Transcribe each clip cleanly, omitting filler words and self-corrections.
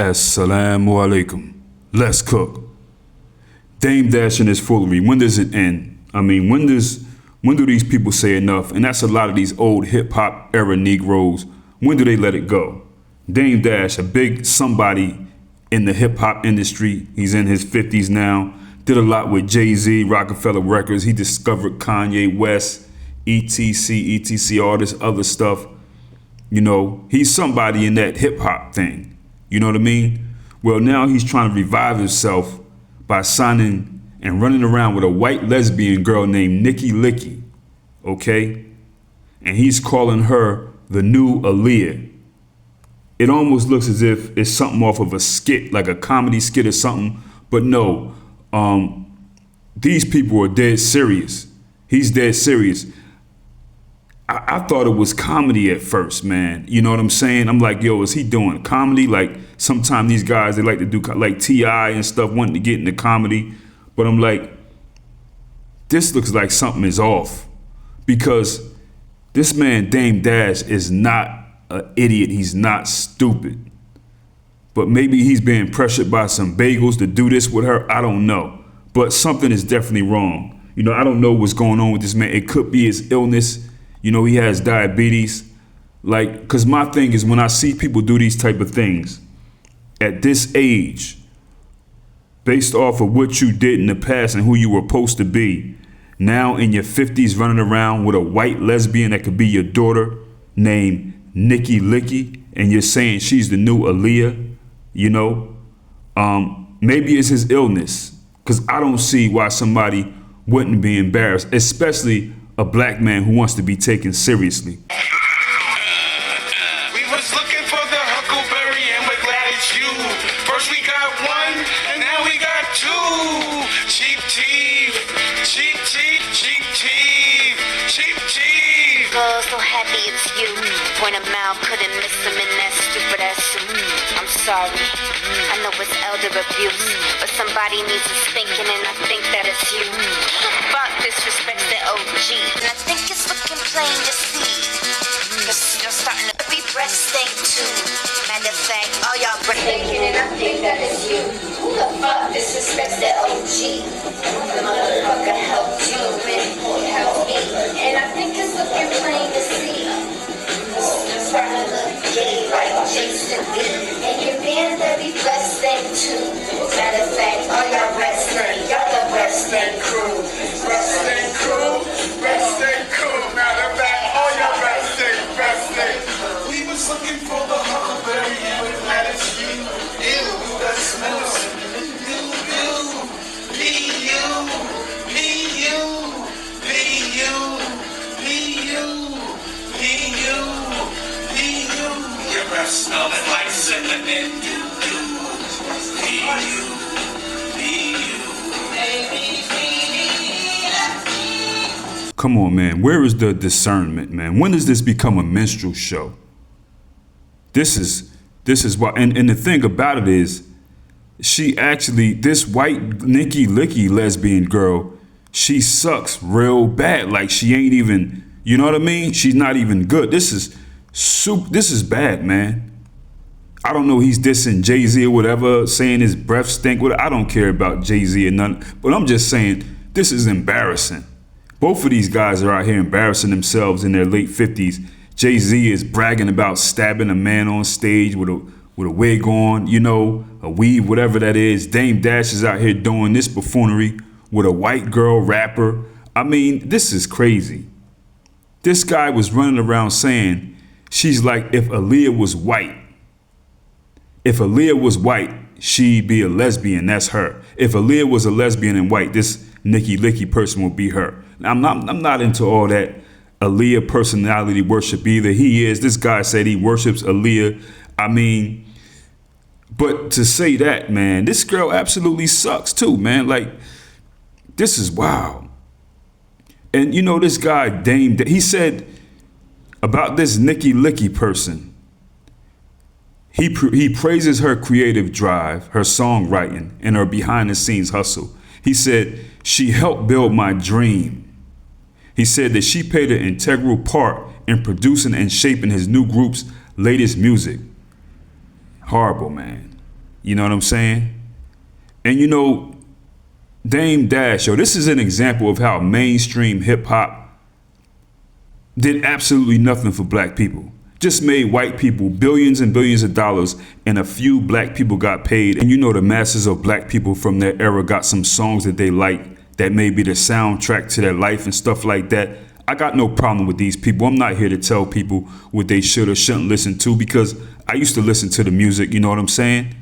Assalamu alaikum. Let's cook. Dame Dash and his foolery. When does it end? I mean, when do these people say enough? And that's a lot of these old hip hop era Negroes. When do they let it go? Dame Dash, a big somebody in the hip hop industry. He's in his 50s now. Did a lot with Jay-Z, Rockefeller Records. He discovered Kanye West, etc., all this other stuff. You know, he's somebody in that hip hop thing. You know what I mean? Well, now he's trying to revive himself by signing and running around with a white lesbian girl named Nikki Licky. Okay? And he's calling her the new Aaliyah. It almost looks as if it's something off of a skit, like a comedy skit or something. But no, these people are dead serious. He's dead serious. I thought it was comedy at first, man. You know what I'm saying? I'm like, yo, is he doing comedy? Like, sometimes these guys, they like to do like T.I. and stuff, wanting to get into comedy. But I'm like, this looks like something is off. Because this man, Dame Dash, is not an idiot. He's not stupid. But maybe he's being pressured by some bagels to do this with her. I don't know. But something is definitely wrong. You know, I don't know what's going on with this man. It could be his illness. You know, he has diabetes. Like, because my thing is when I see people do these type of things at this age, based off of what you did in the past and who you were supposed to be, now in your 50s running around with a white lesbian that could be your daughter named Nikki Licky, and you're saying she's the new Aaliyah, you know, maybe it's his illness, because I don't see why somebody wouldn't be embarrassed, especially a black man who wants to be taken seriously. We was looking for the huckleberry and we're glad it's you. First we got one and now we got two. Cheap teeth, cheap teeth, cheap teeth, cheap teeth. Girl, so happy it's you. Point a mouth, couldn't miss him in that stupid ass suit. I'm sorry, I know it's elder abuse, but somebody needs a spanking and I think that it's you. Fuck disrespects the OG, and I think it's looking plain to see. Cause you're starting to be breast stink too. Matter of fact, all y'all breast stinking and I think that it's you. Who the fuck disrespects the OG? The motherfucker helped you, man, help me. And I think it's looking plain to see. You're starting to look gay like Jason B. And you're being very breast stink too. Matter of fact, all y'all breast stink. Y'all the breast stink crew. Breast stink crew, breast stink crew. Matter of fact, all y'all breast stink, breast stink. We was looking for the huckleberry and we're glad it's you. Ew, that smells. Ew, ew. Be you, be you, be you, be you, be you, be you. Your breath smelling like cinnamon. Be you, be you, baby, be you. Come on, man. Where is the discernment, man? When does this become a minstrel show? This is why. And the thing about it is, she actually, this white Nikki Licky lesbian girl, she sucks real bad. Like, she ain't even, you know what I mean? She's not even good. This is bad, man. I don't know, he's dissing Jay-Z or whatever, saying his breath stink. I don't care about Jay-Z or nothing. But I'm just saying, this is embarrassing. Both of these guys are out here embarrassing themselves in their late 50s. Jay-Z is bragging about stabbing a man on stage with a wig on, you know, a weave, whatever that is. Dame Dash is out here doing this buffoonery with a white girl rapper. I mean, this is crazy. This guy was running around saying she's like, if Aaliyah was white. If Aaliyah was white, she'd be a lesbian. That's her. If Aaliyah was a lesbian and white, this Nikki Licky person would be her. Now, I'm not into all that Aaliyah personality worship either. He is. This guy said he worships Aaliyah. I mean, but to say that, man, this girl absolutely sucks too, man. Like, this is wild. And you know, this guy, Dame, he said about this Nikki Licky person, he praises her creative drive, her songwriting, and her behind-the-scenes hustle. He said, she helped build my dream. He said that she played an integral part in producing and shaping his new group's latest music. Horrible, man. You know what I'm saying? And you know, Dame Dash, yo, this is an example of how mainstream hip hop did absolutely nothing for black people. Just made white people billions and billions of dollars, and a few black people got paid. And you know, the masses of black people from that era got some songs that they like, that may be the soundtrack to their life and stuff like that. I got no problem with these people. I'm not here to tell people what they should or shouldn't listen to, because I used to listen to the music, you know what I'm saying?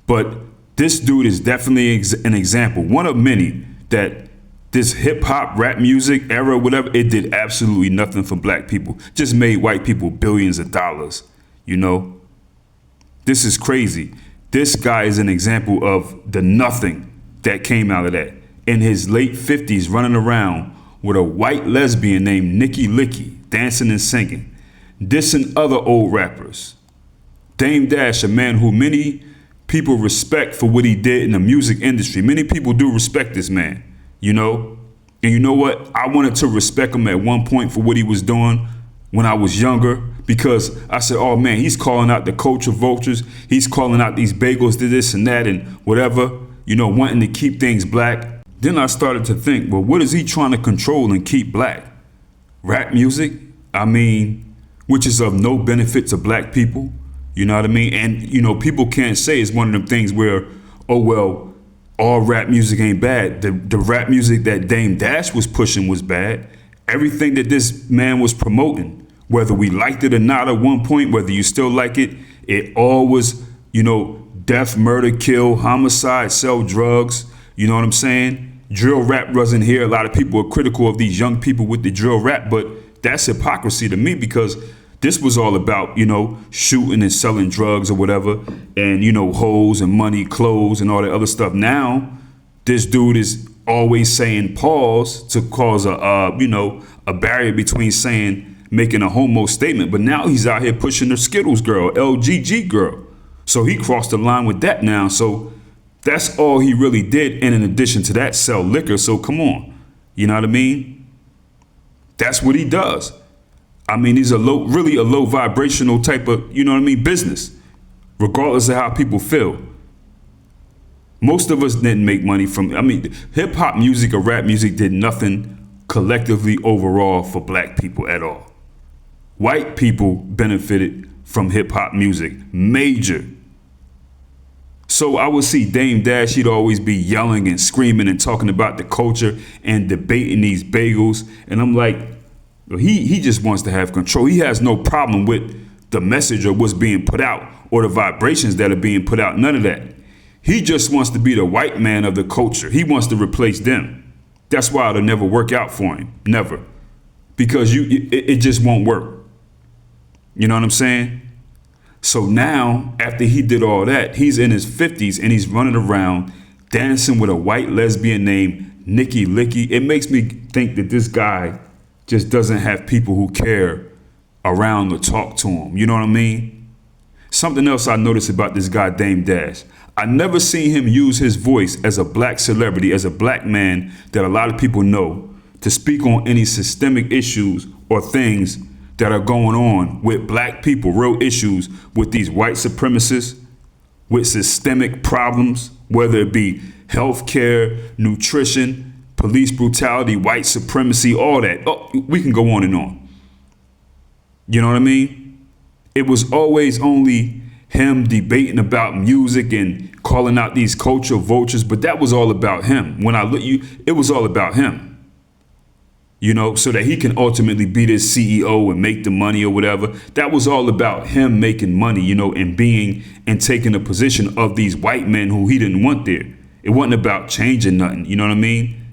But this dude is definitely an example, one of many, that this hip hop, rap music era, whatever, it did absolutely nothing for black people. Just made white people billions of dollars, you know? This is crazy. This guy is an example of the nothing that came out of that. In his late 50s, running around with a white lesbian named Nikki Licky, dancing and singing, dissing other old rappers. Dame Dash, a man who many people respect for what he did in the music industry. Many people do respect this man, you know? And you know what? I wanted to respect him at one point for what he was doing when I was younger, because I said, oh man, he's calling out the culture vultures. He's calling out these bagels to this and that and whatever, you know, wanting to keep things black. Then I started to think, well, what is he trying to control and keep black? Rap music? I mean, which is of no benefit to black people. You know what I mean? And, you know, people can't say it's one of them things where, oh, well, all rap music ain't bad. The rap music that Dame Dash was pushing was bad. Everything that this man was promoting, whether we liked it or not at one point, whether you still like it, it all was, you know, death, murder, kill, homicide, sell drugs. You know what I'm saying? Drill rap wasn't here. A lot of people are critical of these young people with the drill rap, but that's hypocrisy to me, because this was all about, you know, shooting and selling drugs or whatever, and, you know, hoes and money, clothes and all that other stuff. Now, this dude is always saying pause to cause a barrier between making a homo statement. But now he's out here pushing the Skittles girl, LGG girl. So he crossed the line with that now. So that's all he really did. And in addition to that, sell liquor. So come on, you know what I mean? That's what he does. I mean, he's really a low vibrational type of, you know what I mean, business, regardless of how people feel. Most of us didn't make money from, I mean, hip hop music or rap music did nothing collectively overall for black people at all. White people benefited from hip hop music, major. So I would see Dame Dash, he'd always be yelling and screaming and talking about the culture and debating these bagels. And I'm like, he just wants to have control. He has no problem with the message or what's being put out or the vibrations that are being put out. None of that. He just wants to be the white man of the culture. He wants to replace them. That's why it'll never work out for him. Never. Because it just won't work. You know what I'm saying? So now, after he did all that, he's in his 50s and he's running around dancing with a white lesbian named Nikki Licky. It makes me think that this guy just doesn't have people who care around to talk to him. You know what I mean? Something else I noticed about this guy, Dame Dash. I never seen him use his voice as a black celebrity, as a black man that a lot of people know, to speak on any systemic issues or things that are going on with black people, real issues with these white supremacists, with systemic problems, whether it be healthcare, nutrition, police brutality, white supremacy, all that. Oh, we can go on and on. You know what I mean? It was always only him debating about music and calling out these cultural vultures, but that was all about him. When I look it was all about him. You know, so that he can ultimately be this CEO and make the money or whatever. That was all about him making money, you know, and being and taking a position of these white men who he didn't want there. It wasn't about changing nothing. You know what I mean?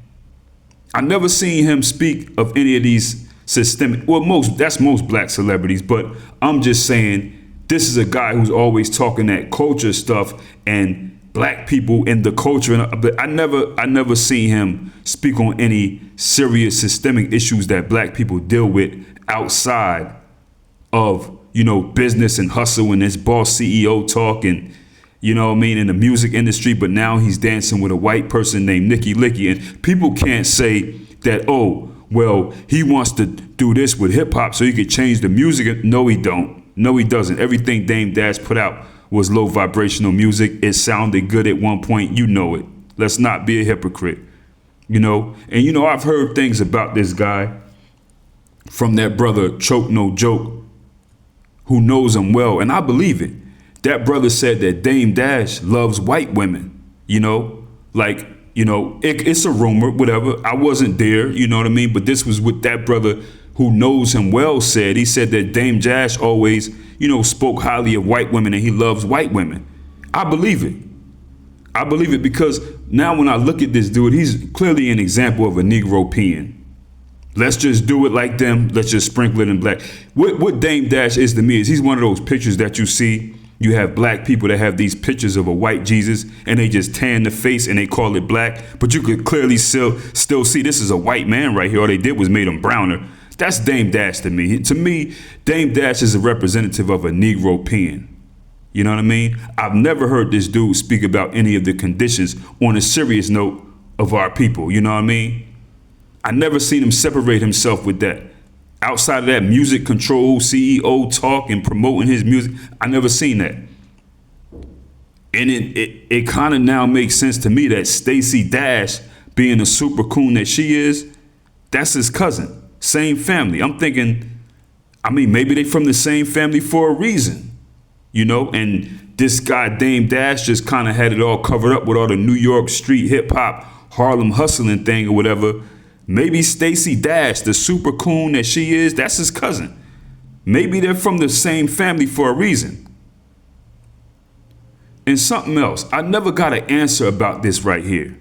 I never seen him speak of any of these systemic, well, that's most black celebrities, but I'm just saying this is a guy who's always talking that culture stuff and black people in the culture. But I never seen him speak on any serious systemic issues that black people deal with outside of, you know, business and hustle and this boss CEO talk and, you know what I mean, in the music industry. But now he's dancing with a white person named Nikki Licky. And people can't say that, oh, well, he wants to do this with hip hop so he could change the music. No, he don't. No, he doesn't. Everything Dame Dash put out was low vibrational music. It sounded good at one point. You know it. Let's not be a hypocrite. You know, and you know, I've heard things about this guy from that brother Choke No Joke, who knows him well, and I believe it. That brother said that Dame Dash loves white women, you know, like, you know, it's a rumor, whatever. I wasn't there, you know what I mean? But this was what that brother who knows him well said. He said that Dame Dash always, you know, spoke highly of white women and he loves white women. I believe it. I believe it because now when I look at this dude, he's clearly an example of a Negro peeing. Let's just do it like them. Let's just sprinkle it in black. What Dame Dash is to me is he's one of those pictures that you see. You have black people that have these pictures of a white Jesus and they just tan the face and they call it black. But you could clearly still see this is a white man right here. All they did was made him browner. That's Dame Dash to me. To me, Dame Dash is a representative of a Negro peeing. You know what I mean? I've never heard this dude speak about any of the conditions on a serious note of our people. You know what I mean? I never seen him separate himself with that. Outside of that music control, CEO talk and promoting his music, I never seen that. And it kind of now makes sense to me that Stacey Dash, being a super coon that she is, that's his cousin. Same family. I'm thinking, I mean, maybe they from the same family for a reason, you know? And this guy, Dame Dash, just kind of had it all covered up with all the New York street hip hop, Harlem hustling thing or whatever. Maybe Stacey Dash, the super coon that she is, that's his cousin. Maybe they're from the same family for a reason. And something else, I never got an answer about this right here.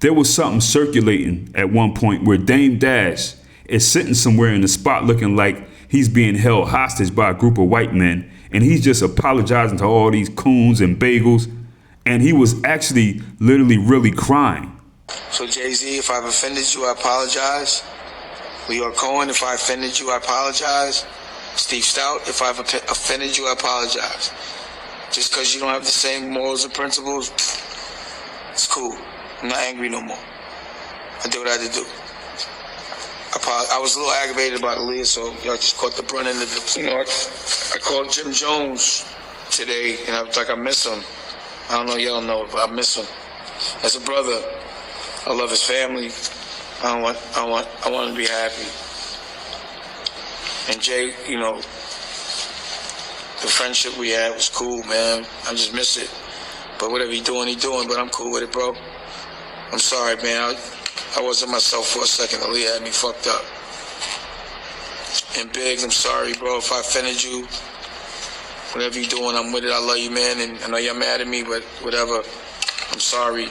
There was something circulating at one point where Dame Dash is sitting somewhere in the spot looking like he's being held hostage by a group of white men, and he's just apologizing to all these coons and bagels, and he was actually literally really crying. So Jay-Z, if I've offended you, I apologize. Leo Cohen, if I offended you, I apologize. Steve Stout, if I've offended you, I apologize. Just because you don't have the same morals and principles, it's cool. I'm not angry no more. I did what I had to do. I was a little aggravated about Aaliyah, so I just caught the brunt end of it. You know, I called Jim Jones today, and I was like, I miss him. I don't know, y'all know, but I miss him. As a brother, I love his family. I want him to be happy. And Jay, you know, the friendship we had was cool, man. I just miss it. But whatever he doing, but I'm cool with it, bro. I'm sorry, man. I wasn't myself for a second. Aaliyah had me fucked up. And Biggs, I'm sorry, bro, if I offended you. Whatever you doing, I'm with it. I love you, man. And I know you're mad at me, but whatever. I'm sorry.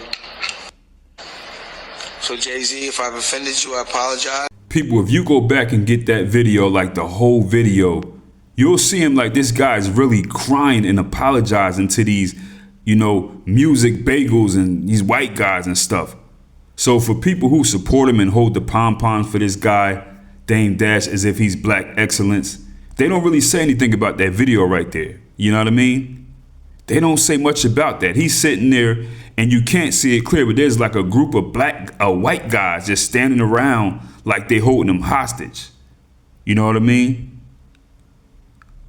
So Jay-Z, if I've offended you, I apologize. People, if you go back and get that video, like the whole video, you'll see him like this guy's really crying and apologizing to these, you know, music bagels and these white guys and stuff. So for people who support him and hold the pom-poms for this guy, Dame Dash, as if he's black excellence, they don't really say anything about that video right there. You know what I mean? They don't say much about that. He's sitting there and you can't see it clear, but there's like a group of white guys just standing around like they holding him hostage. You know what I mean?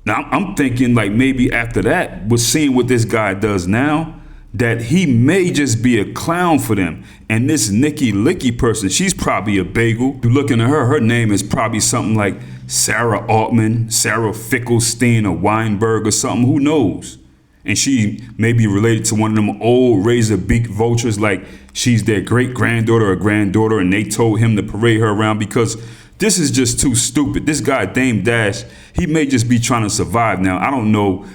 Now I'm thinking like maybe after that, with seeing what this guy does now, that he may just be a clown for them. And this Nikki Licky person, she's probably a bagel. You looking at her name is probably something like Sarah Altman, Sarah Fickelstein, or Weinberg or something, who knows? And she may be related to one of them old razor beak vultures, like she's their great granddaughter or granddaughter, and they told him to parade her around because this is just too stupid. This guy, Dame Dash, he may just be trying to survive now. I don't know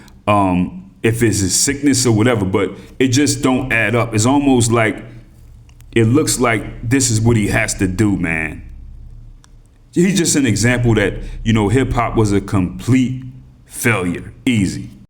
if it's his sickness or whatever, but it just don't add up. It's almost like, it looks like this is what he has to do, man. He's just an example that, you know, hip hop was a complete failure. Easy.